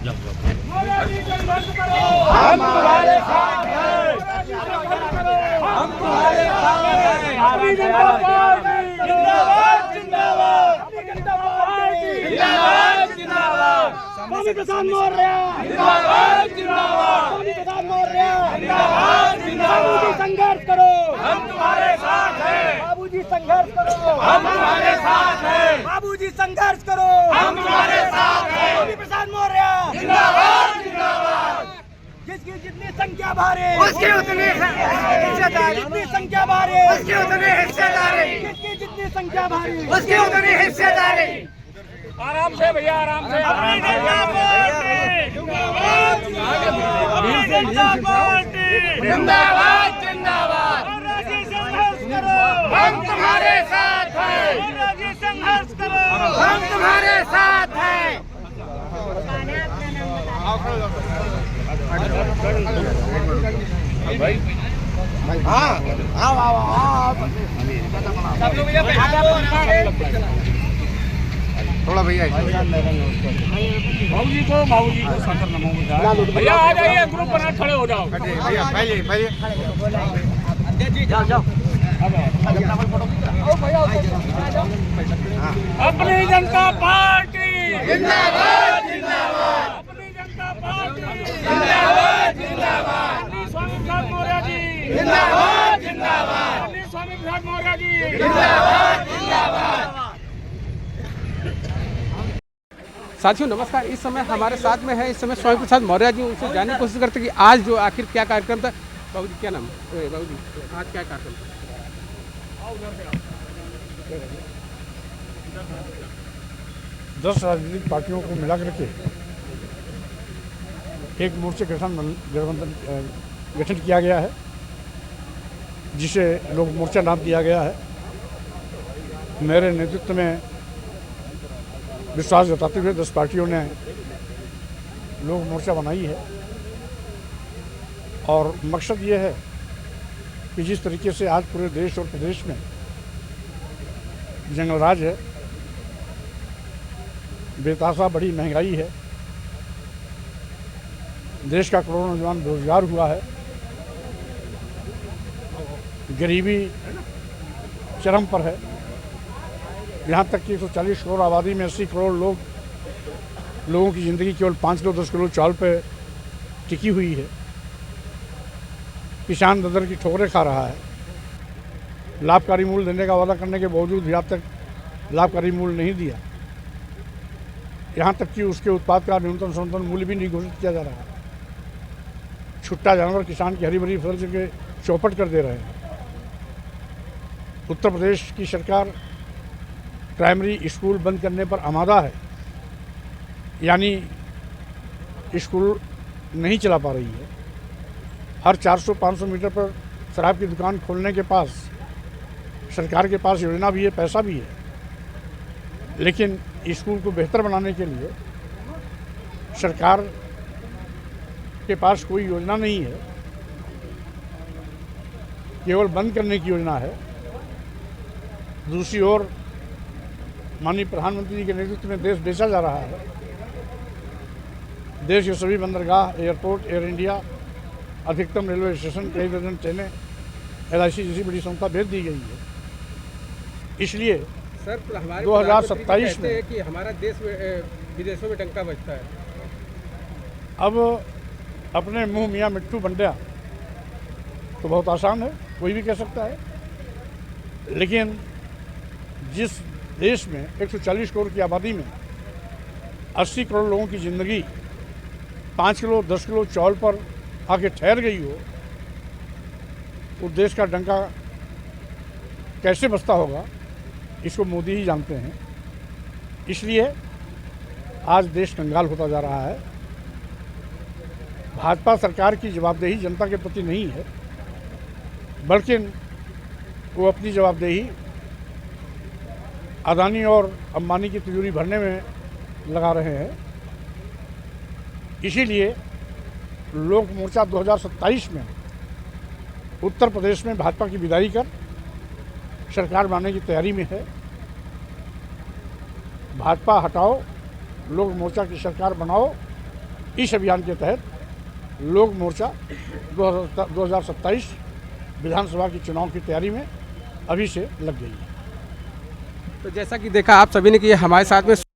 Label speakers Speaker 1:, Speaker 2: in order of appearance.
Speaker 1: हम तुम्हारे साथ हैं, हम तुम्हारे साथ हैं। भारतीय जनता पार्टी जिंदाबाद जिंदाबाद, जिंदाबाद जिंदाबाद। स्वामी प्रसाद मौर्य जिंदाबाद जिंदाबाद, स्वामी प्रसाद मौर्य जिंदाबाद जिंदाबाद। बाबूजी संघर्ष करो, हम तुम्हारे साथ हैं। बाबूजी संघर्ष करो, हम तुम्हारे साथ हैं। बाबूजी संघर्ष करो, हम तुम्हारे साथ हैं। स्वामी प्रसाद मौर्य जिंदाबाद जिंदाबाद। जिसकी जितनी संख्या भारी उसकी उतनी हिस्सेदारी, जितनी संख्या भारी उसकी उतनी हिस्सेदारी, जिसकी जितनी संख्या भारी उसकी उतनी हिस्सेदारी। आराम से भैया, आराम से। अपनी जनता पार्टी जिंदाबाद जिंदाबाद जिंदाबाद। संघर्ष करो, हम तुम्हारे साथ हैं। संघर्ष करो, हम तुम्हारे साथ हैं।
Speaker 2: थोड़ा भैया
Speaker 1: भाऊजी को सफर भैया आ जाइए, ग्रुप बना खड़े हो जाओ।
Speaker 2: भैया पहले
Speaker 1: जाओ। अपनी जनता पार्टी जिंदाबाद जिंदाबाद, अपनी जनता पार्टी जिंदाबाद जिंदाबाद। स्वामी प्रसाद मौर्य जी जिंदाबाद जिंदाबाद, स्वामी प्रसाद मौर्य जी जिंदाबाद जिंदाबाद।
Speaker 3: साथियों नमस्कार। इस समय हमारे साथ में है इस समय स्वामी प्रसाद मौर्य जी। उनसे जानने की कोशिश करते हैं कि आज जो आखिर क्या कार्यक्रम था। बाबू जी क्या नाम? बाबू जी आज क्या कार्यक्रम था?
Speaker 4: 10 राजनीतिक पार्टियों को मिला करके एक मोर्चे गठन किया गया है, जिसे लोक मोर्चा नाम दिया गया है। मेरे नेतृत्व में विश्वास जताते हुए 10 पार्टियों ने लोक मोर्चा बनाई है और मकसद ये है कि जिस तरीके से आज पूरे देश और प्रदेश में जंगलराज है, बेतहाशा बड़ी महंगाई है, देश का करोड़ों नौजवान बेरोजगार हुआ है, गरीबी चरम पर है। यहाँ तक कि 140 करोड़ आबादी में 80 करोड़ लोगों की ज़िंदगी केवल 5 किलो 10 किलो चावल पे टिकी हुई है। किसान दर की ठोकरें खा रहा है। लाभकारी मूल्य देने का वादा करने के बावजूद भी अब तक लाभकारी मूल्य नहीं दिया। यहाँ तक कि उसके उत्पाद का न्यूनतम समर्थन मूल्य भी नहीं घोषित किया जा रहा है। छुट्टा जानवर किसान की हरी भरी फसल के चौपट कर दे रहे हैं। उत्तर प्रदेश की सरकार प्राइमरी स्कूल बंद करने पर आमादा है, यानी स्कूल नहीं चला पा रही है। हर 400-500 मीटर पर शराब की दुकान खोलने के पास सरकार के पास योजना भी है, पैसा भी है, लेकिन स्कूल को बेहतर बनाने के लिए सरकार के पास कोई योजना नहीं है, केवल बंद करने की योजना है। दूसरी ओर माननीय प्रधानमंत्री जी के नेतृत्व में देश बेचा जा रहा है। देश के सभी बंदरगाह, एयरपोर्ट, एयर इंडिया, अधिकतम रेलवे स्टेशन, कई दर्जन ट्रेनें LIC जैसी बड़ी संस्था भेज दी गई है। इसलिए
Speaker 3: सर हमारे
Speaker 4: 2027 में
Speaker 3: कि हमारा देश विदेशों में डंका बजता है।
Speaker 4: अब अपने मुंह मियाँ मिट्टू बंडिया तो बहुत आसान है, कोई भी कह सकता है, लेकिन जिस देश में 140 करोड़ की आबादी में 80 करोड़ लोगों की ज़िंदगी 5 किलो 10 किलो चावल पर आके ठहर गई हो, उस देश का डंका कैसे बजता होगा, इसको मोदी ही जानते हैं। इसलिए आज देश कंगाल होता जा रहा है। भाजपा सरकार की जवाबदेही जनता के प्रति नहीं है, बल्कि वो अपनी जवाबदेही अदानी और अंबानी की तिजोरी भरने में लगा रहे हैं। इसीलिए लोक मोर्चा 2027 में उत्तर प्रदेश में भाजपा की विदाई कर सरकार बनाने की तैयारी में है। भाजपा हटाओ, लोक मोर्चा की सरकार बनाओ इस अभियान के तहत लोक मोर्चा 2027 विधानसभा के चुनाव की तैयारी में अभी से लग गई है।
Speaker 3: तो जैसा कि देखा आप सभी ने कि हमारे साथ में